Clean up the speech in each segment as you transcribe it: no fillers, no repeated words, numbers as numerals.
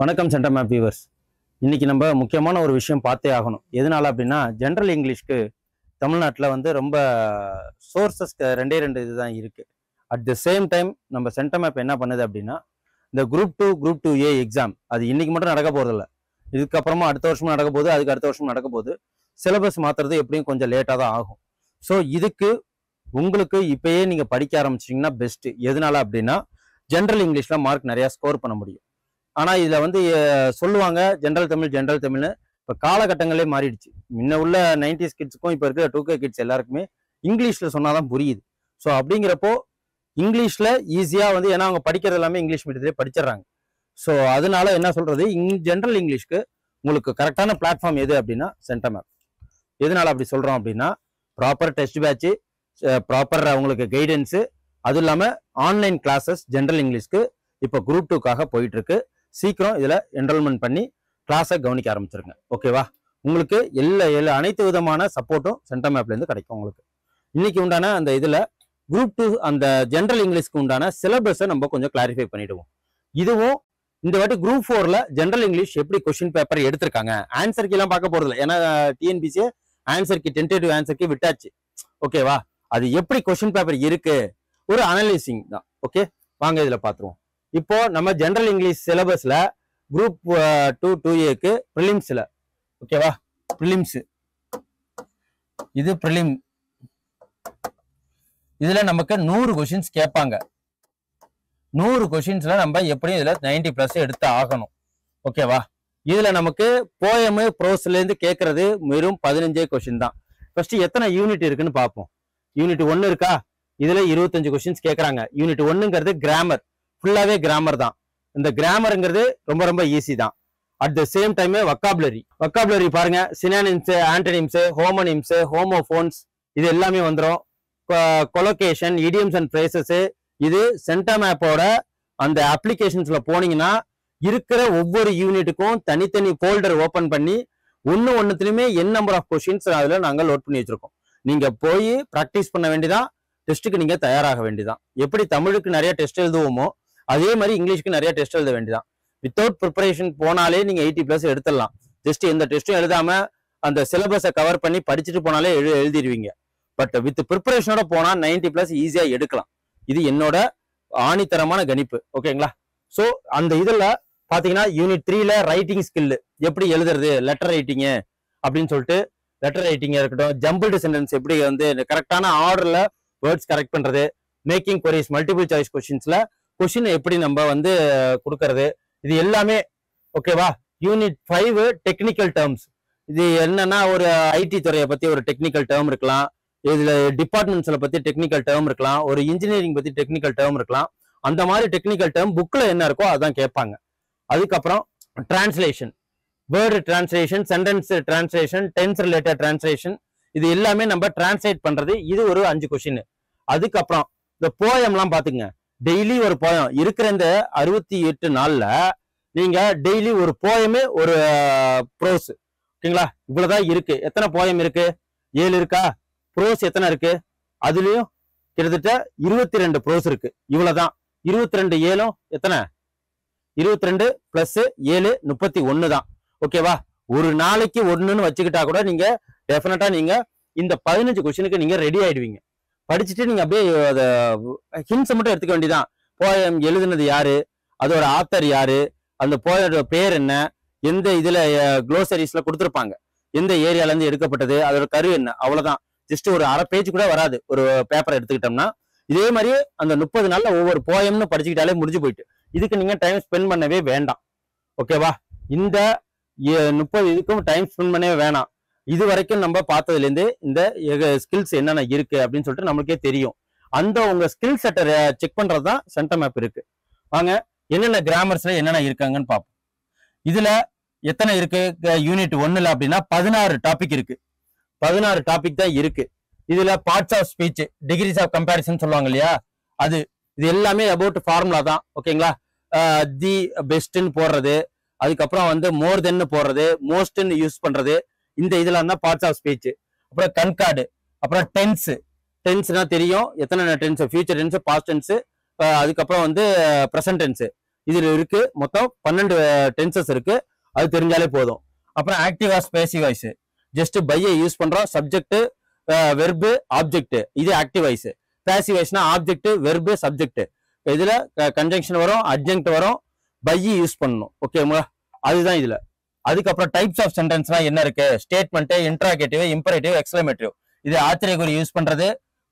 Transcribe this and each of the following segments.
வணக்கம் centre map viewers. இன்னைக்கு நம்ம முக்கியமான ஒரு விஷயம் பார்த்தே ஆகணும். எதனால அப்படின்னா, ஜென்ரல் இங்கிலீஷ்க்கு தமிழ்நாட்டில் ரொம்ப சோர்சஸ் ரெண்டு இதுதான் இருக்கு. அட் த சேம் டைம் நம்ம சென்டர் மேப் என்ன பண்ணுது அப்படின்னா, இந்த குரூப் 2A எக்ஸாம் அது இன்னைக்கு மட்டும் நடக்க போறதில்ல. இதுக்கப்புறமா அடுத்த வருஷமும் நடக்க போகுது, அதுக்கு அடுத்த வருஷமும் நடக்க போகுது. சிலபஸ் மாத்துறது எப்படியும் கொஞ்சம் லேட்டாக தான் ஆகும். ஸோ இதுக்கு உங்களுக்கு இப்பயே நீங்க படிக்க ஆரம்பிச்சிங்கன்னா பெஸ்ட். எதனால அப்படின்னா, ஜென்ரல் இங்கிலீஷ்ல மார்க் நிறைய ஸ்கோர் பண்ண முடியும். ஆனா இதுல சொல்லுவாங்க ஜென்ரல் தமிழ்னு. இப்ப காலகட்டங்களே மாறிடுச்சு. முன்ன உள்ள 90s கிட்ஸுக்கும் இப்ப இருக்கிற 2K கிட்ஸ் எல்லாருக்குமே இங்கிலீஷ்ல சொன்னாதான் புரியுது. ஸோ அப்படிங்கிறப்போ இங்கிலீஷ்ல ஈஸியா ஏன்னா அவங்க படிக்கிறது எல்லாமே இங்கிலீஷ் மீடியத்திலே படிச்சிடறாங்க. ஸோ அதனால என்ன சொல்றது, ஜென்ரல் இங்கிலீஷ்க்கு உங்களுக்கு கரெக்டான பிளாட்ஃபார்ம் எது அப்படின்னா சென்டர் மேப். எதனால அப்படி சொல்றோம் அப்படின்னா, ப்ராப்பர் டெஸ்ட் பேட்ச், ப்ராப்பர் அவங்களுக்கு கைடன்ஸு, அதுவும் இல்லாம ஆன்லைன் கிளாஸஸ் ஜென்ரல் இங்கிலீஷ்க்கு இப்போ குரூப் 2க்காக போயிட்டு இருக்கு. சீக்கிரம் இதுல என்ரோல்மெண்ட் பண்ணி கிளாஸை கவனிக்க ஆரம்பிச்சிருங்க. ஓகேவா? உங்களுக்கு அனைத்து விதமான சப்போர்ட்டும் சென்டர் மேப்ல இருந்து கிடைக்கும். உங்களுக்கு இன்னைக்கு உண்டான அந்த இதுல குரூப் 2 அந்த ஜென்ரல் இங்கிலீஷ்க்கு உண்டான சிலபஸை நம்ம கொஞ்சம் கிளாரிஃபை பண்ணிடுவோம். இதுவும் இந்த வாட்டி குரூப் 4ல ஜென்ரல் இங்கிலீஷ் எப்படி கொஸ்டின் பேப்பர் எடுத்திருக்காங்க, ஆன்சர் கீ எல்லாம் பார்க்க போறதில்ல. ஏன்னா TNPSC answer key tentative answer key விட்டாச்சு. ஓகேவா? அது எப்படி கொஸ்டின் பேப்பர் இருக்கு, ஒரு அனலைசிங் தான். ஓகே, வாங்க இதுல பாத்துருவோம். இப்போ நம்ம ஜென்ரல் இங்கிலீஷ் சிலபஸ்ல குரூப் 2A ப்ரிலிம்ஸ்ல, ஓகேவா, ப்ரிலிம்ஸ் இது ப்ரிலிம். இதுல நமக்கு 100 கொஸ்டின்ஸ் கேட்பாங்க. 100 கொஸ்டின்ஸ்ல நம்ம எப்படியும் இதுல 90+ எடுத்து ஆகணும். ஓகேவா? இதுல நமக்கு போயம் ப்ரோஸ்ல இருந்து கேட்கறது வெறும் 15 கொஸ்டின் தான். ஃபர்ஸ்ட் எத்தனை யூனிட் இருக்குன்னு பார்ப்போம். யூனிட் 1 இருக்கா? இதுல 25 கொஸ்டின்ஸ் கேட்கறாங்க. யூனிட் 1ங்கிறது கிராமர், ஃபுல்லாவே கிராமர் தான். இந்த கிராமர்ங்கிறது ரொம்ப ரொம்ப ஈஸி தான். At the same time vocabulary பாருங்க, சினானிம்ஸ், ஆன்டனிம்ஸ், ஹோமோனிம்ஸ், ஹோமோஃபோன்ஸ் இது எல்லாமே வந்துடும். கொலோகேஷன், இடியம்ஸ் அண்ட் ஃப்ரேசஸ். இது சென்டர் மேப்போட அந்த அப்ளிகேஷன்ஸ்ல போனீங்கன்னா இருக்கிற ஒவ்வொரு யூனிட்டுக்கும் தனித்தனி ஃபோல்டர் ஓபன் பண்ணி ஒன்னுத்துலயுமே என் நம்பர் ஆஃப் கொஸ்டின்ஸ் அதுல நாங்க லோட் பண்ணி வச்சிருக்கோம். நீங்க போய் ப்ராக்டிஸ் பண்ண வேண்டியதான், டெஸ்ட்டுக்கு நீங்க தயாராக வேண்டியதான். எப்படி தமிழுக்கு நிறைய டெஸ்ட் எழுதுவோமோ அதே மாதிரி இங்கிலீஷ்க்கு நிறைய டெஸ்ட் எழுத வேண்டியதான். வித்தவுட் ப்ரிப்பரேஷன் போனாலே நீங்க 80+ எடுத்துடலாம். ஜஸ்ட் எந்த டெஸ்ட்டும் எழுதாம அந்த சிலபஸை கவர் பண்ணி படிச்சுட்டு போனாலே எழுதிடுவீங்க. பட் வித் ப்ரிப்பரேஷனோட போனா 90+ ஈஸியா எடுக்கலாம். இது என்னோட ஆணித்தரமான கணிப்பு. ஓகேங்களா? ஸோ அந்த இதுல பாத்தீங்கன்னா யூனிட் 3ல ரைட்டிங் ஸ்கில் எப்படி எழுதுறது, லெட்டர் ரைட்டிங் அப்படின்னு சொல்லிட்டு, லெட்டர் ரைட்டிங் இருக்கட்டும், ஜம்பிள்டு சென்டென்ஸ் எப்படி கரெக்டான ஆர்டர்ல வேர்ட்ஸ் கரெக்ட் பண்றது, மேக்கிங் queries, மல்டிபிள் சாய்ஸ் கொஸ்டின்ஸ்ல கொஸ்டின் எப்படி நம்ம கொடுக்கறது, இது எல்லாமே. ஓகேவா? Unit 5 technical terms. இது என்னன்னா, ஒரு ஐடி துறையை பத்தி ஒரு டெக்னிக்கல் டேர்ம் இருக்கலாம், இதுல டிபார்ட்மெண்ட்ஸ்ல பத்தி டெக்னிக்கல் டேர்ம் இருக்கலாம், ஒரு இன்ஜினியரிங் பத்தி டெக்னிக்கல் டேர்ம் இருக்கலாம். அந்த மாதிரி டெக்னிக்கல் டேர்ம் புக்ல என்ன இருக்கோ அதான் கேட்பாங்க. அதுக்கப்புறம் translation, word translation, sentence translation, tense related translation, இது எல்லாமே நம்ம டிரான்ஸ்லேட் பண்றது. இது ஒரு 5 கொஸ்டின். அதுக்கப்புறம் இந்த போயம்லாம் பாத்துங்க. டெய்லி ஒரு போயம் இருக்கிற இந்த 68 நாள்ல நீங்க டெய்லி ஒரு போயமே ஒரு ப்ரோஸ். ஓகேங்களா? இவ்வளவுதான் இருக்கு. எத்தனை போயம் இருக்கு? 7 இருக்கா? ப்ரோஸ் எத்தனை இருக்கு? அதுலயும் கிட்டத்தட்ட 22 ப்ரோஸ் இருக்கு. இவ்வளவுதான். 22 7 எத்தனை? 22 + 7 31 தான். ஓகேவா? ஒரு நாளைக்கு ஒண்ணுன்னு வச்சுக்கிட்டா கூட நீங்க டெஃபினட்டா நீங்க இந்த 15 கொஸ்டினுக்கு நீங்க ரெடி ஆயிடுவீங்க. படிச்சுட்டு நீங்க அப்படியே ஹிண்ட்ஸ் மட்டும் எடுத்துக்க வேண்டியதான். போயம் எழுதுனது யாரு, அதோட ஆத்தர் யாரு, அந்த போயோட பேர் என்ன, எந்த இதுல க்ளோசரிஸ்ல கொடுத்துருப்பாங்க, எந்த ஏரியால இருந்து எடுக்கப்பட்டது, அதோட கரு என்ன, அவ்வளவுதான். ஜஸ்ட் ஒரு அரை பேஜ் கூட வராது ஒரு பேப்பர் எடுத்துக்கிட்டோம்னா. இதே மாதிரி அந்த 30 நாள்ல ஒவ்வொரு போயம்னு படிச்சுக்கிட்டாலே முடிஞ்சு போயிட்டு. இதுக்கு நீங்க டைம் ஸ்பெண்ட் பண்ணவே வேண்டாம். ஓகேவா? இந்த 30 இதுக்கும் டைம் ஸ்பெண்ட் பண்ணவே வேணாம். இது வரைக்கும் நம்ம பார்த்ததுல இருந்து இந்த ஸ்கில்ஸ் என்னென்ன இருக்கு அப்படின்னு சொல்லிட்டு நம்மளுக்கே தெரியும். அந்த உங்க ஸ்கில் செட்டை செக் பண்றதுதான் சென்டர் மேப் இருக்கு. வாங்க என்னென்ன கிராமர்ஸ்ல என்னென்ன இருக்காங்கன்னு பார்ப்போம். இதுல எத்தனை இருக்கு? யூனிட் 1ல அப்படின்னா 16 டாபிக் இருக்கு. 16 டாபிக் தான் இருக்கு. இதுல parts of speech, degrees of comparison சொல்லுவாங்க இல்லையா, அது இது எல்லாமே அபவுட் ஃபார்முலா தான். ஓகேங்களா? தி பெஸ்ட்னு போடுறது, அதுக்கப்புறம் மோர் தென்னு போடுறது, மோஸ்ட்னு யூஸ் பண்றது, இந்த இதுல இருந்தா பார்ட்ஸ் ஆஃப் ஸ்பீச். அப்புறம் கன்கார்டு, அப்புறம் டென்ஸ்னா தெரியும் எத்தனை tense, future tense, past tense, அதுக்கப்புறம் ப்ரெசன்ட் டென்ஸ். இதுல இருக்கு. மொத்தம் 12 டென்சஸ் இருக்கு. அது தெரிஞ்சாலே போதும். அப்புறம் active voice passive voice. Just பையை யூஸ் பண்றோம். சப்ஜெக்ட் வெர்பு ஆப்ஜெக்ட், இது ஆக்டிவ் வாய்ஸ். பேசிவ் வாய்ஸ்னா ஆப்ஜெக்ட் வெர்பு சப்ஜெக்ட். இதுல கன்ஜங்ஷன் வரும், அட்ஜங்க்ட் வரும், பை யூஸ் பண்ணணும். ஓகேங்களா, அதுதான் இதுல. அதுக்கப்புறம் டைப்ஸ் ஆஃப் சென்டென்ஸ்னா என்ன இருக்கு? Statement, interrogative, imperative, exclamative. இது ஆச்சரிய குறி யூஸ் பண்றது,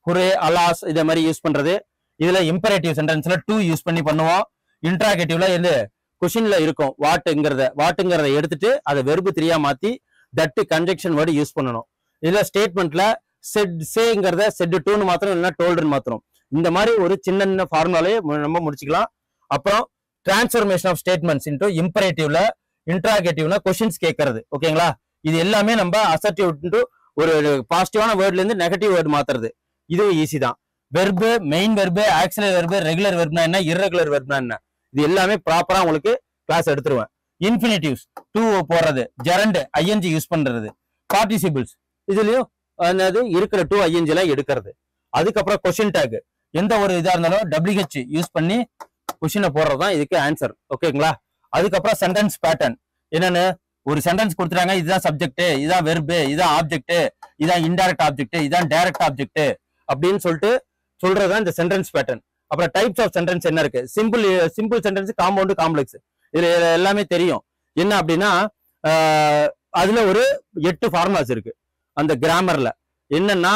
ஹுரே, அலாஸ் இதே மாதிரி யூஸ் பண்றது. இதுல இம்பரேட்டிவ் சென்டென்ஸ்ல டு யூஸ் பண்ணி பண்ணுவோம். இன்ட்ராகேட்டிவ்ல எது கொஷின்ல இருக்கும் வாட்டுங்கிறத எடுத்துட்டு அதை வெர்பு 3 மாத்தி தட்டு கன்ஜெக்ஷன் வேர்டு யூஸ் பண்ணணும். இதுல ஸ்டேட்மெண்ட்ல செட் சேங்கிறத செட் டூன்னு மாத்திரம் இல்லைன்னா டோல்டுன்னு மாத்திரம். இந்த மாதிரி ஒரு சின்ன ஃபார்முலாலே நம்ம முடிச்சுக்கலாம். அப்புறம் டிரான்ஸ்ஃபர்மேஷன் ஆஃப் ஸ்டேட்மெண்ட்ஸ் இன்டூ இம்பரேட்டிவ்ல, இன்ட்ராகேட்டிவ்ல கொஸ்டின்ஸ் கேட்கறது. ஓகேங்களா, இது எல்லாமே நம்ம அசர்டிவ் இன்டூ ஒரு பாசிட்டிவான வேர்ட்ல இருந்து நெகட்டிவ் வேர்டு மாத்துறது. இதுவும் ஈஸி தான். Verb, main verb, auxiliary verb, regular வெர்ப்னா என்ன, இர்ரெகுலர் வெர்ப்னா என்ன, இது எல்லாமே ப்ராப்பரா உங்களுக்கு கிளாஸ் எடுத்துருவேன். இன்ஃபினிட்டிவ்ஸ் டூ போடுறது, ஜெரண்ட் ஐஎன்ஜி யூஸ் பண்றது, பார்ட்டிசிபிள்ஸ் இதுலயும் என்னது இருக்கிற டூ ஐஎன்ஜி எல்லாம் எடுக்கிறது. அதுக்கப்புறம் கொஸ்டின் டேக், எந்த ஒரு இதா இருந்தாலும் WH யூஸ் பண்ணி கொஸ்டினை போடுறதுதான் இதுக்கு ஆன்சர். ஓகேங்களா, அதுக்கப்புறம் சென்டென்ஸ் பேட்டர்ன் என்னன்னு, ஒரு சென்டென்ஸ் கொடுத்துட்டாங்க, இதுதான் சப்ஜெக்ட், இதுதான் வெர்பு, இதுதான் ஆப்ஜெக்ட், இதுதான் இன்டைரக்ட் ஆப்ஜெக்ட், இதுதான் டைரக்ட் ஆப்ஜெக்ட் அப்படின்னு சொல்லிட்டு சொல்றதுதான் இந்த சென்டென்ஸ் பேட்டர்ன். அப்புறம் டைப்ஸ் ஆஃப் சென்டென்ஸ் என்ன இருக்கு? Simple sentence, compound, complex. இது எல்லாமே தெரியும். என்ன அப்படின்னா அதுல ஒரு 8 ஃபார்முலாஸ் இருக்கு அந்த கிராமர்ல. என்னன்னா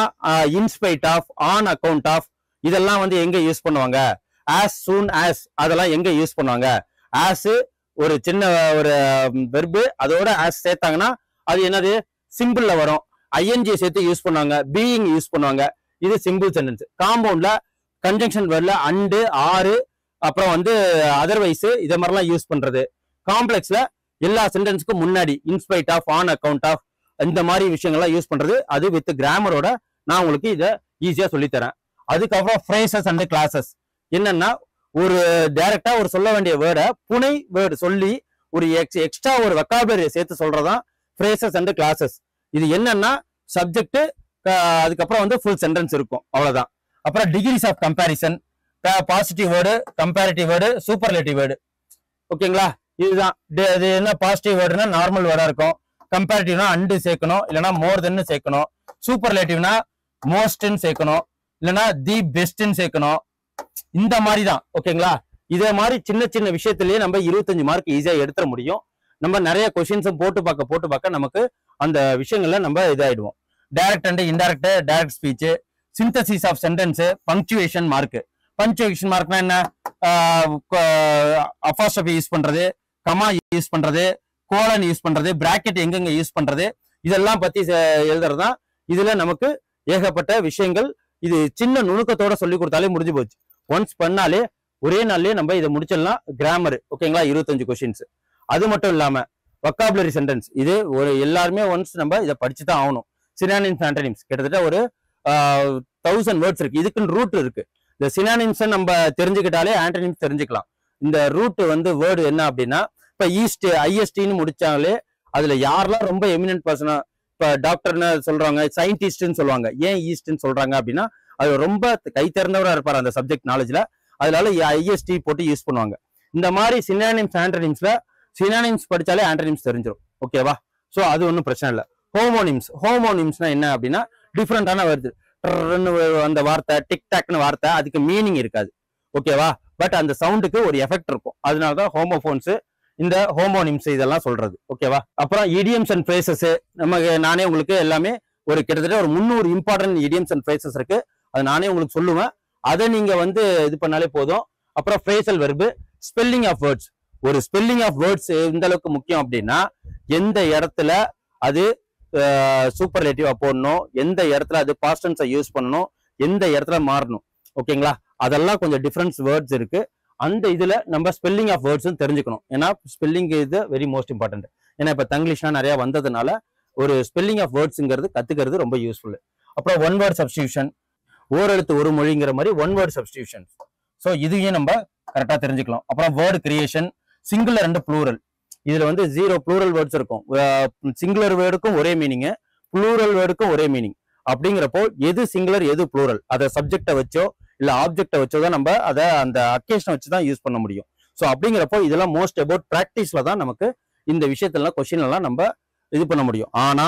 in spite of, on account of, இதெல்லாம் வந்து எங்க யூஸ் பண்ணுவாங்க? ஆஸ் சூன் ஆஸ், அதெல்லாம் எங்க யூஸ் பண்ணுவாங்க? ஆஸ் ஒரு சின்ன ஒரு வெர்பு, அதோட ஆஸ் சேர்த்தாங்கன்னா அது என்னது? சிம்பிள்ல வரும். ஐஎன்ஜி சேர்த்து யூஸ் பண்ணுவாங்க, பீயிங் யூஸ் பண்ணுவாங்க. இது சிம்பிள் சென்டென்ஸ். காம்பவுண்ட்ல கன்ஜங்ஷன் வேர்ட்ல அண்டு, ஆறு, அப்புறம் வந்து அதர்வைஸ் இதை மாதிரிலாம் யூஸ் பண்றது. காம்ப்ளெக்ஸ்ல எல்லா சென்டென்ஸ்க்கும் முன்னாடி in spite of, on account of, இந்த மாதிரி விஷயங்கள்லாம் யூஸ் பண்றது. அது வித் கிராமரோட நான் உங்களுக்கு இதை ஈஸியா சொல்லித்தரேன். அதுக்கப்புறம் ஃப்ரேசஸ் அண்ட் கிளாஸஸ் என்னன்னா, ஒரு டைரக்டா ஒரு சொல்ல வேண்டிய வேர்டை புனை வேர்டு சொல்லி ஒரு எக்ஸ்ட்ரா ஒரு வொக்காபுலரியை சேர்த்து சொல்றதான் ஃப்ரேசஸ் அண்ட் கிளாஸஸ். இது என்னன்னா சப்ஜெக்ட், அதுக்கப்புறம் வந்து ஃபுல் சென்டென்ஸ் இருக்கும், அவ்வளவுதான். அப்புறம் degrees of comparison, positive word, comparative word, superlative word. ஓகேங்களா, இதுதான். இது என்ன பாசிட்டிவ் வேர்டுனா நார்மல் வேர்டா இருக்கும். கம்பேரிட்டிவ்னா அண்டு சேர்க்கணும், இல்லைன்னா மோர் தென்னு சேர்க்கணும். சூப்பர்லேட்டிவ்னா மோஸ்ட்ன்னு சேர்க்கணும், இல்லைன்னா தி பெஸ்ட்ன்னு சேர்க்கணும். இந்த மாதிரி தான். ஓகேங்களா, இதே மாதிரி சின்ன சின்ன விஷயத்திலேயே நம்ம 25 மார்க் ஈஸியா எடுத்துட முடியும். நம்ம நிறைய கொஸ்டின்ஸும் போட்டு பார்க்க நமக்கு அந்த விஷயங்கள்ல நம்ம இதாயிடுவோம். Direct and indirect, direct speech, synthesis of sentence, punctuation mark. Punctuation மார்க்னா என்ன? அபாஸ்ட்ரோபி யூஸ் பண்றது, கமா யூஸ் பண்றது, கோலன் யூஸ் பண்றது, பிராக்கெட் எங்கெங்க யூஸ் பண்றது, இதெல்லாம் பத்தி எழுதுறதுதான். இதுல நமக்கு ஏகப்பட்ட விஷயங்கள். இது சின்ன நுணுக்கத்தோட சொல்லி கொடுத்தாலே முடிஞ்சு போச்சு. ஒன்ஸ் பண்ணாலே ஒரே நாள்லயே நம்ம இதை முடிச்சிடலாம். கிராமர். ஓகேங்களா, 25 கொஸ்டின்ஸ். அது மட்டும் இல்லாம வொக்காபுலரி சென்டென்ஸ், இது ஒரு எல்லாருமே ஒன்ஸ் நம்ம இதை படிச்சுதான் ஆகணும். சினானிம்ஸ், ஆன்டனிம்ஸ் கிட்டத்தட்ட ஒரு 1000 வேர்ட்ஸ் இருக்கு. இதுக்குன்னு ரூட் இருக்கு. இந்த சினானிம்ஸ் நம்ம தெரிஞ்சுக்கிட்டாலே ஆன்டனிம்ஸ் தெரிஞ்சுக்கலாம். இந்த ரூட் வந்து வேர்டு என்ன அப்படின்னா, இப்ப ஈஸ்ட், ஐஎஸ்டின்னு முடிச்சாலே அதுல யாரெல்லாம் ரொம்ப எமினன்ட் பர்சனா, இப்ப டாக்டர்னு சொல்றாங்க, சயின்டிஸ்ட்னு சொல்லுவாங்க. ஏன் ஈஸ்ட்ன்னு சொல்றாங்க அப்படின்னா, அது ரொம்ப கை திறந்தவரா இருப்பார் அந்த சப்ஜெக்ட் நாலேஜ்ல. அதனால ஐஎஸ்டி போட்டு யூஸ் பண்ணுவாங்க. இந்த மாதிரி சினானிம்ஸ், ஆன்டனிம்ஸ்ல சினானிம்ஸ் படிச்சாலே ஆன்டனிம்ஸ் தெரிஞ்சிடும். ஓகேவா, சோ அது ஒன்றும் பிரச்சனை இல்லை. ஹோமோனிம்ஸ், ஹோமோனிம்ஸ்னா என்ன அப்படின்னா, டிஃப்ரெண்டான வருது. அந்த வார்த்தை, டிக் டாக்னு வார்த்தை, அதுக்கு மீனிங் இருக்காது. ஓகேவா, பட் அந்த சவுண்டுக்கு ஒரு எஃபெக்ட் இருக்கும். அதனாலதான் ஹோமோபோன்ஸ், இந்த ஹோமோனிம்ஸ் இதெல்லாம் சொல்றது. ஓகேவா, அப்புறம் இடியம்ஸ் அண்ட் ஃப்ரேசஸ். நமக்கு நானே உங்களுக்கு எல்லாமே ஒரு கிட்டத்தட்ட ஒரு 300 இம்பார்ட்டன்ட் இடியம்ஸ் அண்ட் ஃப்ரேசஸ் இருக்கு. அது நானே உங்களுக்கு சொல்லுவேன். அதை நீங்க வந்து இது பண்ணாலே போதும். அப்புறம் phrasal verb, spelling of words. ஒரு ஸ்பெல்லிங் ஆஃப் வேர்ட்ஸ் எந்த அளவுக்கு முக்கியம் அப்படின்னா, எந்த இடத்துல அது சூப்பர்லேட்டிவா போடணும், எந்த இடத்துல அது பாஸ்ட் டென்ஸை யூஸ் பண்ணணும், எந்த இடத்துல மாறணும். ஓகேங்களா, அதெல்லாம் கொஞ்சம் டிஃபரன்ஸ் வேர்ட்ஸ் இருக்கு. அந்த இதுல நம்ம ஸ்பெல்லிங் ஆஃப் வேர்ட்ஸும் தெரிஞ்சுக்கணும். ஏன்னா ஸ்பெல்லிங் இது வெரி மோஸ்ட் இம்பார்ட்டன்ட். ஏன்னா இப்ப தங்கிலீஷ்லாம் நிறைய வந்ததுனால ஒரு ஸ்பெல்லிங் ஆஃப் வேர்ட்ஸ்ங்கிறது கத்துக்கிறது ரொம்ப யூஸ்ஃபுல். அப்புறம் ஒன் வேர்ட் சப்ஸ்டியூஷன், ஓரெழுத்து ஒரு மொழிங்கிற மாதிரி ஒன் வேர்ட் சப்ஸ்டியூஷன். ஸோ இதையும் நம்ம கரெக்டாக தெரிஞ்சுக்கலாம். அப்புறம் word creation, singular and plural. இதுல வந்து 0 ப்ளூரல் வேர்ட்ஸ் இருக்கும். சிங்குலர் வேர்டுக்கும் ஒரே மீனிங், ப்ளூரல் வேர்டுக்கும் ஒரே மீனிங். அப்படிங்கிறப்போ எது சிங்குலர் எது ப்ளூரல், அதை சப்ஜெக்டை வச்சோ இல்ல ஆப்ஜெக்டை வச்சோ தான் நம்ம அதை அந்த அக்கேஷனை வச்சு தான் யூஸ் பண்ண முடியும். ஸோ அப்படிங்கிறப்போ இதெல்லாம் மோஸ்ட் அபவுட் ப்ராக்டிஸ்ல தான் நமக்கு இந்த விஷயத்தெல்லாம் கொஸ்டின் எல்லாம் நம்ம இது பண்ண முடியும். ஆனா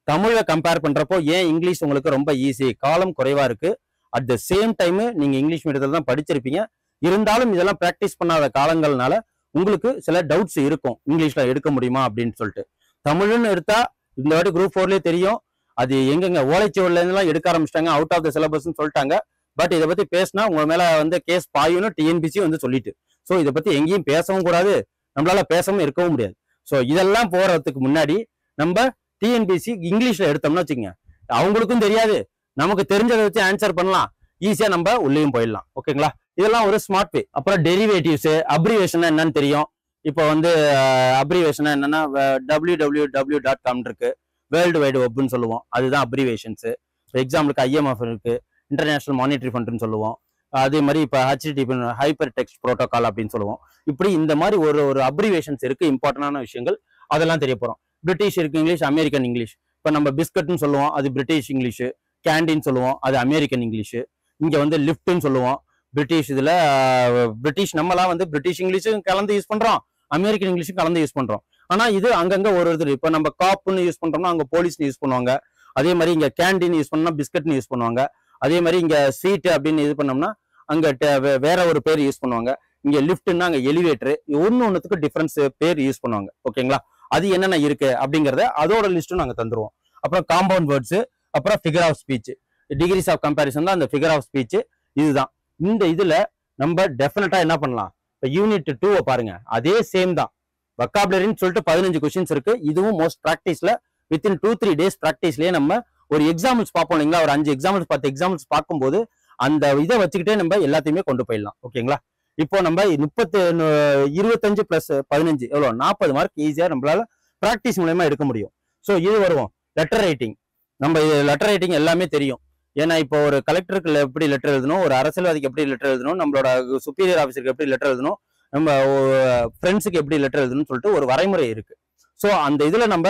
தமிழை கம்பேர் பண்றப்போ ஏன் இங்கிலீஷ் உங்களுக்கு ரொம்ப ஈஸி, காலம் குறைவா இருக்கு. அட் த சேம் டைம் நீங்க இங்கிலீஷ் மீடியத்தில் தான் படிச்சிருப்பீங்க. இருந்தாலும் இதெல்லாம் ப்ராக்டிஸ் பண்ணாத காலங்கள்னால உங்களுக்கு சில டவுட்ஸ் இருக்கும், இங்கிலீஷ்ல எடுக்க முடியுமா அப்படின்னு சொல்லிட்டு. தமிழ்னு எடுத்தா இந்த வாட்டி குரூப் 4லயே தெரியும் அது எங்கெங்க ஓலைச்சுவடில இருந்தெல்லாம் எடுக்க ஆரம்பிச்சிட்டாங்க, அவுட் ஆஃப் த சிலபஸ்ன்னு சொல்லிட்டாங்க. பட் இதை பத்தி பேசினா உங்க மேல வந்து கேஸ் பாயும்னு டிஎன்பிசி வந்து சொல்லிட்டு, ஸோ இதை பத்தி எங்கேயும் பேசவும் கூடாது, நம்மளால பேசாம இருக்கவும் முடியாது. ஸோ இதெல்லாம் போறதுக்கு முன்னாடி நம்ம டிஎன்பிசி இங்கிலீஷ்ல எடுத்தோம்னா வச்சுக்கோங்க, அவங்களுக்கும் தெரியாது, நமக்கு தெரிஞ்சதை வச்சு ஆன்சர் பண்ணலாம், ஈஸியா நம்ம உள்ளேயும் போயிடலாம். ஓகேங்களா, இதெல்லாம் ஒரு ஸ்மார்ட் வே. அப்புறம் டெரிவேட்டிவ்ஸ், அப்ரிவேஷன் என்னன்னு தெரியும். இப்போ வந்து அப்ரிவேஷன் என்னன்னா www.com இருக்கு, வேர்ல்டு வைடு வெப்னு சொல்லுவோம், அதுதான் அப்ரிவேஷன்ஸ். எக்ஸாம்பிளுக்கு IMF இருக்கு, இன்டர்நேஷனல் மானிட்டரி ஃபண்ட்னு சொல்லுவோம். அதே மாதிரி இப்போ HTTP ஹைப்பர் டெக்ஸ்ட் ப்ரோட்டோகால் அப்படின்னு சொல்லுவோம். இப்படி இந்த மாதிரி ஒரு அப்ரிவேஷன்ஸ் இருக்கு, இம்பார்ட்டன்டான விஷயங்கள், அதெல்லாம் தெரிய போறோம். பிரிட்டிஷ் இருக்கு இங்கிலீஷ், அமெரிக்கன் இங்கிலீஷ். இப்போ நம்ம பிஸ்கட்னு சொல்லுவோம், அது பிரிட்டிஷ் இங்கிலீஷ். கேண்டீன் சொல்லுவோம், அது அமெரிக்கன் இங்கிலீஷ். இங்க வந்து லிஃப்ட்னு சொல்லுவோம், பிரிட்டிஷ். இதுல பிரிட்டிஷ் நம்மலாம் வந்து பிரிட்டிஷ் இங்கிலீஷும் கலந்து யூஸ் பண்றோம், அமெரிக்கன் இங்கிலீஷும் கலந்து யூஸ் பண்றோம். ஆனா இது அங்கங்க ஒரு இது. இப்போ நம்ம காப்னு யூஸ் பண்றோம்னா அங்க போலீஸ்னு யூஸ் பண்ணுவாங்க. அதே மாதிரி இங்க கேண்டீன் யூஸ் பண்ணா பிஸ்கட்னு யூஸ் பண்ணுவாங்க. அதே மாதிரி இங்க சீட் அப்படின்னு இது பண்ணோம்னா அங்க வேற ஒரு பேர் யூஸ் பண்ணுவாங்க. இங்க லிஃப்ட்னா அங்க எலிவேட்டர். ஒன்னுக்கு டிஃபரன்ஸ் பேர் யூஸ் பண்ணுவாங்க. ஓகேங்களா, அது என்னென்ன இருக்கு அப்படிங்கறத அதோட லிஸ்ட்டும் நாங்க தந்துருவோம். அப்புறம் காம்பவுண்ட் வேர்ட்ஸ், அப்புறம் figure of speech, degrees of comparison தான் அந்த ஃபிகர் ஆஃப் ஸ்பீச். இதுதான் இந்த இதுல நம்ம டெஃபினட்டா என்ன பண்ணலாம். இப்போ யூனிட் 2 பாருங்க, அதே சேம் தான். வொக்காபுலரின்னு சொல்லிட்டு 15 கொஸ்டின்ஸ் இருக்கு. இதுவும் மோஸ்ட் ப்ராக்டிஸ்ல வித்தின் 2-3 டேஸ் ப்ராக்டிஸ்லயே நம்ம ஒரு எக்ஸாம்பிள்ஸ் பார்ப்போம் இல்லைங்களா, ஒரு 5 எக்ஸாம்பிள்ஸ் 10 எக்ஸாம்பிள்ஸ் பார்க்கும்போது அந்த இதை வச்சுக்கிட்டே நம்ம எல்லாத்தையுமே கொண்டு போயிடலாம். ஓகேங்களா, இப்போ நம்ம 25 + 15 எவ்வளோ 40 மார்க் ஈஸியா நம்மளால ப்ராக்டிஸ் மூலமா எடுக்க முடியும். ஸோ இது வருவோம் லெட்டர் ரைட்டிங். நம்ம லெட்டர் ரைட்டிங் எல்லாமே தெரியும். ஏன்னா இப்போ ஒரு கலெக்டருக்கு எப்படி லெட்டர் எழுதணும், ஒரு அரசியல்வாதிக்கு எப்படி லெட்டர் எழுதணும், நம்மளோட சுப்பீரியர் ஆஃபீஸருக்கு எப்படி லெட்டர் எழுதணும், நம்ம ஃப்ரெண்ட்ஸுக்கு எப்படி லெட்டர் எழுதணும்னு சொல்லிட்டு ஒரு வரைமுறை இருக்கு. ஸோ அந்த இதுல நம்ம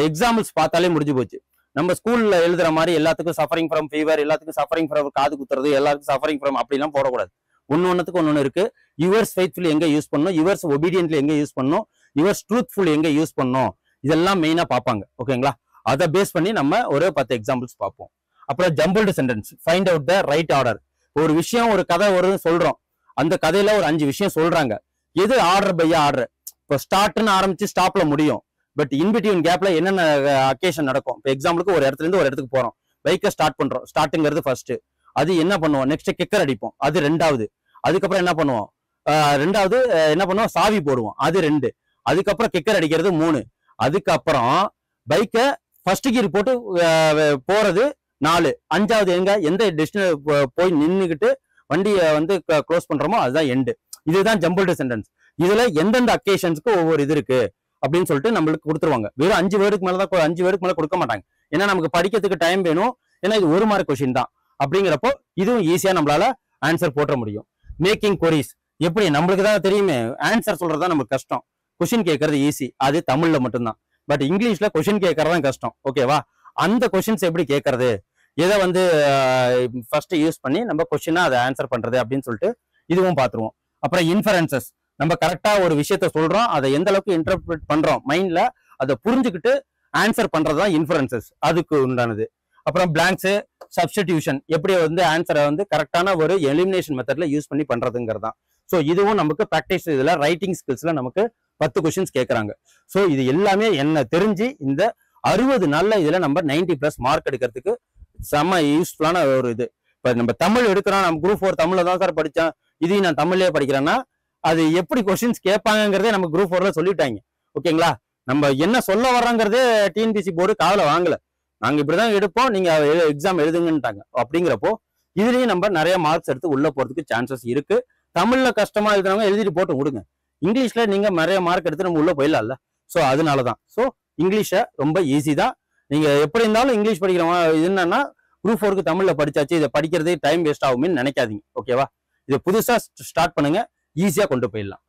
எக்ஸாம்பிள்ஸ் பார்த்தாலே முடிஞ்சு போச்சு. நம்ம ஸ்கூல்ல எழுதுற மாதிரி எல்லாத்துக்கும் சஃபரிங் ஃப்ரம் ஃபீவர், எல்லாத்துக்கும் சஃபரிங் ஃப்ரம் காது குத்துறது, எல்லாத்துக்கும் சஃபரிங் ஃப்ரம் அப்படிலாம் போடக்கூடாது. ஒன்னொன்னுக்கு ஒன்னொன்னு இருக்கு. யுவர்ஸ் ஃபெய்த்ஃபுல் எங்க யூஸ் பண்ணணும், யுவர்ஸ் ஒபீடியன்ட்லி எங்க யூஸ் பண்ணணும், யுவர்ஸ் ட்ரூத்ஃபுல் எங்க யூஸ் பண்ணணும், இதெல்லாம் மெயினா பார்ப்பாங்க. ஓகேங்களா, அதை பேஸ் பண்ணி நம்ம ஒரு 10 எக்ஸாம்பிள்ஸ் பார்ப்போம். அப்புறம் jumbled sentence, find out the right order. ஒரு விஷயம் ஒரு கதை ஒரு சொல்றோம், அந்த கதையில ஒரு 5 விஷயம் சொல்றாங்க, எது ஆர்டர் பை ஆர்டர். இப்போ ஸ்டார்ட்னு ஆரம்பிச்சு ஸ்டாப்ல முடியும், பட் இன்பிட்வீன் கேப்ல என்னென்ன அக்கேஷன் நடக்கும். இப்போ எக்ஸாம்பிளுக்கு ஒரு இடத்துல இருந்து ஒரு இடத்துக்கு போறோம், பைக்கை ஸ்டார்ட் பண்றோம், ஸ்டார்ட்ங்கிறது ஃபர்ஸ்ட், அது என்ன பண்ணுவோம், நெக்ஸ்ட் கிக்கர் அடிப்போம், அது 2வது. அதுக்கப்புறம் என்ன பண்ணுவோம், 2வது என்ன பண்ணுவோம், சாவி போடுவோம், அது 2. அதுக்கப்புறம் கிக்கர் அடிக்கிறது 3. அதுக்கப்புறம் பைக்கை ஃபர்ஸ்ட் கியர் போட்டு போறது 4. 5வது எந்த டெஸ்டினேஷன் போய் நின்றுக்கிட்டு வண்டியை வந்து க்ளோஸ் பண்றோமோ அதுதான் எண்டு. இதுதான் ஜம்பிள்டு சென்டென்ஸ். இதுல எந்தெந்த அக்கேஷன்ஸ்க்கு ஒவ்வொரு இது இருக்கு அப்படின்னு சொல்லிட்டு நம்மளுக்கு கொடுத்துருவாங்க. வெறும் 5 வேர்டுக்கு மேலதான் 5 வேர்டுக்கு மேல கொடுக்க மாட்டாங்க. ஏன்னா நமக்கு படிக்கிறதுக்கு டைம் வேணும். ஏன்னா இது 1 மார்க் கொஸ்டின் தான். அப்படிங்கிறப்போ இதுவும் ஈஸியா நம்மளால ஆன்சர் போட்ட முடியும். மேக்கிங் கொரிஸ் எப்படி நம்மளுக்கு தான் தெரியுமே, ஆன்சர் சொல்றதுதான் நமக்கு கஷ்டம். கொஸ்டின் கேட்கறது ஈஸி, அது தமிழ்ல மட்டும்தான். பட் இங்கிலீஷ்ல கொஸ்டின் கேட்கறதான் கஷ்டம். ஓகேவா, அந்த கொஸ்டின்ஸ் எப்படி கேட்கறது, எதை வந்து ஃபர்ஸ்ட் யூஸ் பண்ணி நம்ம கொஸ்டினா அதை ஆன்சர் பண்றது அப்படின்னு சொல்லிட்டு இதுவும் பார்த்துருவோம். அப்புறம் இன்ஃபரன்சஸ், நம்ம கரெக்டா ஒரு விஷயத்த சொல்றோம், அதை எந்த அளவுக்கு இன்டர்பிரேட் பண்றோம் மைண்ட்ல, அதை புரிஞ்சுக்கிட்டு ஆன்சர் பண்றதுதான் இன்ஃபரன்சஸ், அதுக்கு உண்டானது. அப்புறம் பிளாங்க்ஸ், சப்ஸ்டிடியூஷன், எப்படி வந்து ஆன்சரை வந்து கரெக்டான ஒரு எலிமினேஷன் மெத்தட்ல யூஸ் பண்ணி பண்றதுங்கிறது தான். ஸோ இதுவும் நமக்கு ப்ராக்டிஸ். இதுல ரைட்டிங் ஸ்கில்ஸ்ல நமக்கு 10 கொஸ்டின்ஸ் கேட்கறாங்க. ஸோ இது எல்லாமே என்ன தெரிஞ்சு இந்த 60 நாள்ல இதுல நம்ம 90+ மார்க் எடுக்கிறதுக்கு செம்ம யூஸ்ஃபுல்லான ஒரு இது. இப்ப நம்ம தமிழ் எடுக்கிறோம், நம்ம குரூப் 4 தமிழ்ல தான் சார் படித்தேன், இதையும் நான் தமிழ்லயே படிக்கிறேன்னா அது எப்படி கொஸ்டின்ஸ் கேட்பாங்கிறதே நம்ம குரூப் 4ல சொல்லிட்டாங்க. ஓகேங்களா, நம்ம என்ன சொல்ல வர்றோங்கிறதே டிஎன்பிசி போர்டு காதுல வாங்கல, நாங்க இப்படிதான் எடுப்போம், நீங்க எக்ஸாம் எழுதுங்கன்ட்டாங்க. அப்படிங்கிறப்போ இதுலயும் நம்ம நிறைய மார்க்ஸ் எடுத்து உள்ள போறதுக்கு சான்சஸ் இருக்கு. தமிழ்ல கஷ்டமா எழுதுறவங்க எழுதிட்டு போட்டு விடுங்க, இங்கிலீஷ்ல நீங்க நிறைய மார்க் எடுத்து நம்ம உள்ள போயிடலாம்ல. ஸோ அதனாலதான். ஸோ இங்கிலீஷை ரொம்ப ஈஸி தான். நீங்க எப்படி இருந்தாலும் இங்கிலீஷ் படிக்கிறவங்க இது என்னன்னா குரூப் 4க்கு தமிழ்ல படிச்சாச்சு, இதை படிக்கிறதே டைம் வேஸ்ட் ஆகும்னு நினைக்காதீங்க. ஓகேவா, இதை புதுசா ஸ்டார்ட் பண்ணுங்க, ஈஸியா கொண்டு போயிடலாம்.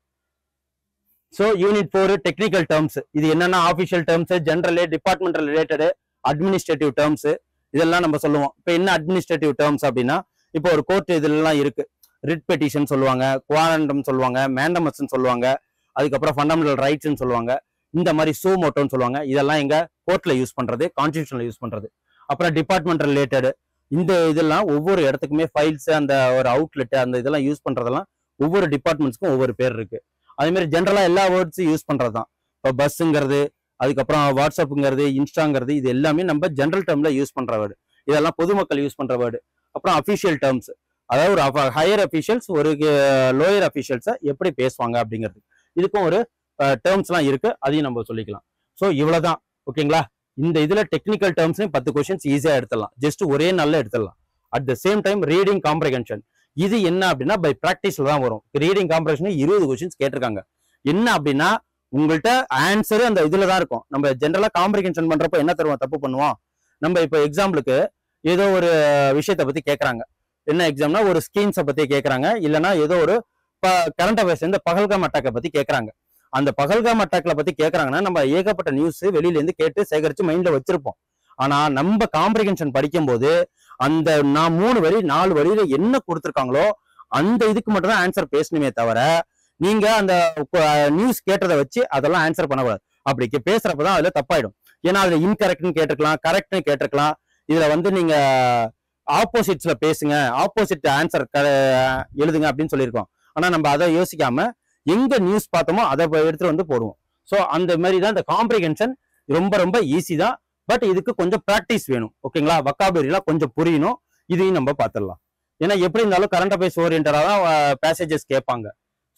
So unit 4 technical terms. இது என்னன்னா official terms, general, departmental related, administrative terms, இதெல்லாம் நம்ம சொல்லுவோம். இப்போ என்ன அட்மினிஸ்ட்ரேட்டிவ் டேர்ம்ஸ் அப்படின்னா, இப்போ ஒரு கோர்ட் இதெல்லாம் இருக்கு, ரிட் பெட்டிஷன் சொல்லுவாங்க, குவாரண்டம் சொல்லுவாங்க, மேண்டமஸ்ன்னு சொல்லுவாங்க, அதுக்கப்புறம் ஃபண்டமெண்டல் ரைட்ஸ்ன்னு சொல்லுவாங்க, இந்த மாதிரி சூமோட்டோன்னு சொல்லுவாங்க. இதெல்லாம் எங்க கோர்ட்ல யூஸ் பண்றது, கான்ஸ்டிடியூஷன்ல யூஸ் பண்றது. அப்புறம் டிபார்ட்மெண்ட் ரிலேட்டட் இந்த இதெல்லாம் ஒவ்வொரு இடத்துக்குமே ஃபைல்ஸ், அந்த ஒரு அவுட்லெட், அந்த இதெல்லாம் யூஸ் பண்றதெல்லாம் ஒவ்வொரு டிபார்ட்மெண்ட்ஸ்க்கும் ஒவ்வொரு பேர் இருக்கு. அதே மாதிரி ஜென்ரலா எல்லா வேர்ட்ஸும் யூஸ் பண்றதுதான். இப்போ பஸ்ஸுங்கிறது, அதுக்கப்புறம் வாட்ஸ்அப்புங்கிறது, இன்ஸ்டாங்கிறது, இது எல்லாமே நம்ம ஜென்ரல் டேர்ம்ல யூஸ் பண்ற வேர்டு. இதெல்லாம் பொதுமக்கள் யூஸ் பண்ற வேர்டு. அப்புறம் அஃபிஷியல் டேர்ம்ஸ், அதாவது ஒரு ஹையர் அஃபிஷியல்ஸ் ஒரு லோயர் அஃபிஷியல்ஸை எப்படி பேசுவாங்க அப்படிங்கிறது, இதுக்கும் ஒரு டேர்ம்ஸ்லாம் இருக்கு, அதையும் நம்ம சொல்லிக்கலாம். ஸோ இவ்வளவுதான். ஓகேங்களா? இந்த இதுல டெக்னிக்கல் டேர்ம்ஸ்லையும் 10 கொஸ்டின்ஸ் ஈஸியா எடுத்துடலாம், ஜஸ்ட் ஒரே நாள்ல எடுத்துடலாம். At the same time reading comprehension, இது என்ன அப்படின்னா பை ப்ராக்டிஸ்ல தான் வரும். ரீடிங் காம்ப்ரிஹென்ஷன் 20 கொஸ்டின்ஸ் கேட்டிருக்காங்க. என்ன அப்படின்னா உங்கள்கிட்ட ஆன்சரு அந்த இதுல தான் இருக்கும். நம்ம ஜென்ரலா காம்ப்ரிஹென்ஷன் பண்றப்போ என்ன தருவோம், தப்பு பண்ணுவோம். நம்ம இப்போ எக்ஸாம்பிளுக்கு ஏதோ ஒரு விஷயத்தை பத்தி கேட்கறாங்க. என்ன எக்ஸாம்னா ஒரு ஸ்கீம்ஸை பத்தி கேட்கறாங்க, இல்லைன்னா ஏதோ ஒரு கரண்ட் அஃபேர்ஸ் இந்த பகல்காம் அட்டாக்கை பத்தி கேட்கறாங்க. அந்த பகல்காம் அட்டாக்ல பத்தி கேட்கறாங்கன்னா நம்ம ஏகப்பட்ட நியூஸ் வெளியில இருந்து கேட்டு சேகரிச்சு மைண்ட்ல வச்சிருப்போம். ஆனா நம்ம காம்ப்ரிஹென்ஷன் படிக்கும் போது அந்த நான் 3 வரி 4 வரியில என்ன கொடுத்துருக்காங்களோ அந்த இதுக்கு மட்டும் தான் ஆன்சர் பேசணுமே தவிர, நீங்க அந்த நியூஸ் கேட்டதை வச்சு அதெல்லாம் ஆன்சர் பண்ணக்கூடாது. அப்படி பேசுறப்பதான் அதுல தப்பாயிடும். ஏன்னா அதுல இன்கரெக்ட்னு கேட்டிருக்கலாம், கரெக்ட்னு கேட்டிருக்கலாம். இதுல வந்து நீங்க ஆப்போசிட்ஸ்ல பேசுங்க, ஆப்போசிட் ஆன்சர் எழுதுங்க அப்படின்னு சொல்லியிருக்கோம். ஆனா நம்ம அதை யோசிக்காம எங்க நியூஸ் பார்த்தோமோ அதை எடுத்துட்டு வந்து போடுவோம். ஸோ அந்த மாதிரி தான் இந்த காம்ப்ரிஹென்ஷன் ரொம்ப ரொம்ப ஈஸி தான். பட் இதுக்கு கொஞ்சம் ப்ராக்டிஸ் வேணும். ஓகேங்களா? வொக்காபுலரிலாம் கொஞ்சம் புரியணும். இதையும் நம்ம பார்த்துடலாம். ஏன்னா எப்படி இருந்தாலும் கரண்ட் அஃபேர்ஸ் ஓரியன்டா தான் பேசேஜஸ் கேட்பாங்க.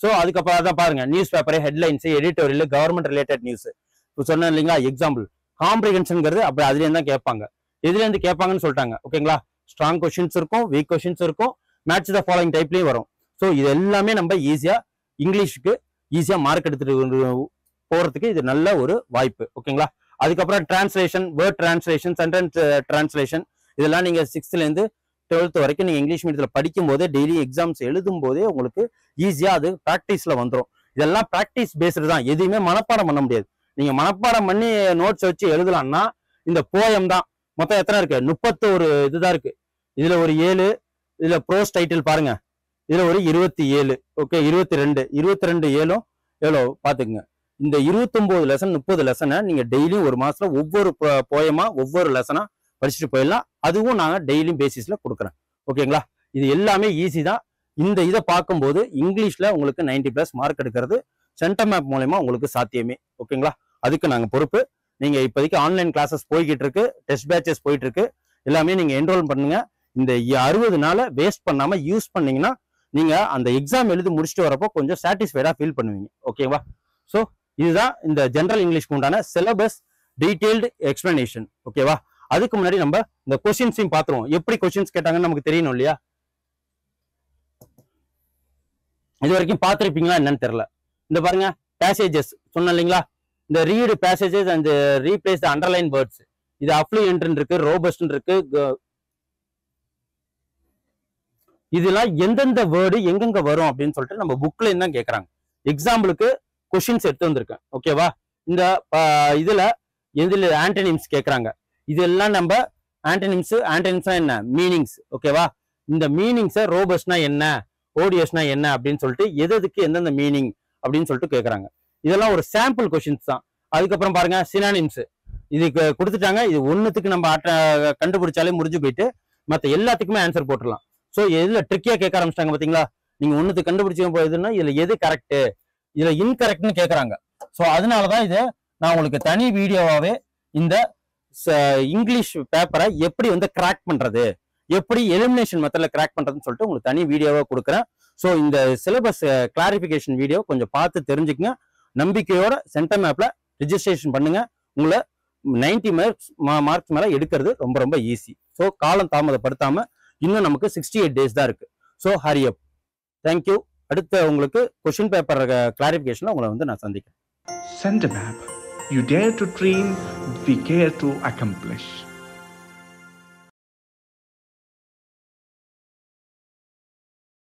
ஸோ அதுக்கப்புறம் தான் பாருங்க, news paper headlines, editorial, government related news. இப்போ சொன்னேன் இல்லைங்களா எக்ஸாம்பிள். காம்ப்ரிஹென்ஷன்ங்கிறது அப்படி அதுலேருந்து தான் கேட்பாங்க. எதுலேருந்து கேட்பாங்கன்னு சொல்லிட்டாங்க. ஓகேங்களா? ஸ்ட்ராங் கொஸ்டின்ஸ் இருக்கும், வீக் கொஸ்டின்ஸ் இருக்கும், மேட்ச் த ஃபாலோயிங் டைப்லேயும் வரும். ஸோ இது எல்லாமே நம்ம ஈஸியா இங்கிலீஷுக்கு ஈஸியா மார்க் எடுத்துட்டு போறதுக்கு இது நல்ல ஒரு வாய்ப்பு. ஓகேங்களா? அதுக்கப்புறம் translation, word translation, sentence translation, இதெல்லாம் நீங்க 6th இருந்து 12th வரைக்கும் நீங்க இங்கிலீஷ் மீடியத்தில் படிக்கும் போதே, டெய்லி எக்ஸாம்ஸ் எழுதும் போதே உங்களுக்கு ஈஸியா அது ப்ராக்டிஸ்ல வந்துடும். இதெல்லாம் ப்ராக்டிஸ் பேஸ்டு தான், எதுவுமே மனப்பாடம் பண்ண முடியாது. நீங்க மனப்பாடம் பண்ணி நோட்ஸ் வச்சு எழுதலாம்னா இந்த போயம் தான். மொத்தம் எத்தனை இருக்கு? 31 இதுதான் இருக்கு. இதுல ஒரு 7, இதுல ப்ரோஸ் டைட்டில் பாருங்க, இதுல ஒரு 27. ஓகே, 22 7 எவ்வளோ பாத்துக்குங்க. இந்த 29 லெசன் 30 லெசனை நீங்க டெய்லியும் ஒரு மாசத்துல ஒவ்வொரு போயமா ஒவ்வொரு லெசனா படிச்சுட்டு போயிடலாம். அதுவும் நாங்க டெய்லியும் பேசிஸ்ல கொடுக்குறேன். ஓகேங்களா? இது எல்லாமே ஈஸி தான். இந்த இதை பார்க்கும்போது இங்கிலீஷ்ல உங்களுக்கு 90+ மார்க் எடுக்கிறது சென்டர் மேப் மூலமா உங்களுக்கு சாத்தியமே. ஓகேங்களா? அதுக்கு நாங்க பொறுப்பு. நீங்க இப்போதைக்கு ஆன்லைன் கிளாஸஸ் போய்கிட்டு இருக்கு, டெஸ்ட் பேட்சஸ் போயிட்டு இருக்கு, எல்லாமே நீங்க என்ரோல் பண்ணுங்க. இந்த 60 நாளை வேஸ்ட் பண்ணாம யூஸ் பண்ணீங்கன்னா நீங்க அந்த எக்ஸாம் எழுதி முடிச்சுட்டு வரப்போ கொஞ்சம் சாட்டிஸ்ஃபைடா ஃபீல் பண்ணுவீங்க. ஓகேவா? ஸோ இதுதான் இந்த ஜென்ரல் இங்கிலீஷ்க்கு உண்டான சிலபஸ் டீடைல்டு எக்ஸ்பிளனேஷன். ஓகேவா? அதுக்கு முன்னாடி நம்ம இந்த கொஸ்டின்ஸையும் பார்த்துருவோம். எப்படி கொஸ்டின்ஸ் கேட்டாங்கன்னு நமக்கு தெரியணும் இல்லையா? இது வரைக்கும் பார்த்துருப்பீங்களா என்னன்னு தெரியல. இந்த பாருங்க, பேசேஜஸ் சொன்னேன் இல்லைங்களா? இந்த read passages and replace the underline words. இது அஃப்ளூயன்ட் இருக்கு, ரோபஸ்ட் இருக்கு. இதெல்லாம் எந்தெந்த வேர்டு எங்கெங்க வரும் அப்படின்னு சொல்லிட்டு நம்ம புக்ல தான் கேட்கறாங்க. எக்ஸாம்பிளுக்கு கொஸ்டின்ஸ் எடுத்து வந்திருக்கேன். ஓகேவா? இந்த இதுல எதுல ஆன்டனிம்ஸ் கேட்கறாங்க. இதெல்லாம் நம்ம ஆன்டனிம்ஸ்னா என்ன, மீனிங்ஸ். ஓகேவா? இந்த மீனிங்ஸை ரோபஸ்ட்னா என்ன, ஓடியஸ்னா என்ன அப்படின்னு சொல்லிட்டு எதுக்கு எந்தெந்த மீனிங் அப்படின்னு சொல்லிட்டு கேட்கறாங்க. இதெல்லாம் ஒரு சாம்பிள் கொஸ்டின்ஸ் தான். அதுக்கப்புறம் பாருங்க, சினானிம்ஸ் இதுக்கு கொடுத்துட்டாங்க. இது ஒன்னுத்துக்கு நம்ம கண்டுபிடிச்சாலே முடிஞ்சு போயிட்டு மற்ற எல்லாத்துக்குமே ஆன்சர் போட்டுடலாம். ஸோ எதுல ட்ரிக்கியா கேட்க ஆரம்பிச்சிட்டாங்க பாத்தீங்களா? நீங்க ஒன்னுத்துக்கு கண்டுபிடிச்ச போகுதுன்னா இதுல எது கரெக்ட், இதுல இன்கரெக்ட்னு கேட்கறாங்க. ஸோ அதனாலதான் இதை நான் உங்களுக்கு தனி வீடியோவாவே இந்த இங்கிலீஷ் பேப்பரை எப்படி வந்து கிராக் பண்றது, எப்படி எலிமினேஷன் மெத்தட்ல கிராக் பண்றதுன்னு சொல்லிட்டு உங்களுக்கு தனி வீடியோவா கொடுக்குறேன். ஸோ இந்த சிலபஸ் கிளாரிபிகேஷன் வீடியோ கொஞ்சம் பார்த்து தெரிஞ்சுக்கங்க. நம்பிக்கையோட சென்டர் மேப்ல ரிஜிஸ்ட்ரேஷன் பண்ணுங்க. உங்களை 90 மார்க்ஸ் மேல எடுக்கிறது ரொம்ப ரொம்ப ஈஸி. ஸோ காலம் தாமதப்படுத்தாம இன்னும் நமக்கு 68 days தான் இருக்கு. ஸோ ஹரி அப். தேங்க்யூ. அடுத்த உங்களுக்கு கொஸ்டின் பேப்பர் கிளாரிபிகேஷன்ல உங்களை வந்து நான் சந்திக்கிறேன். Center Map. You dare to dream, we care to accomplish.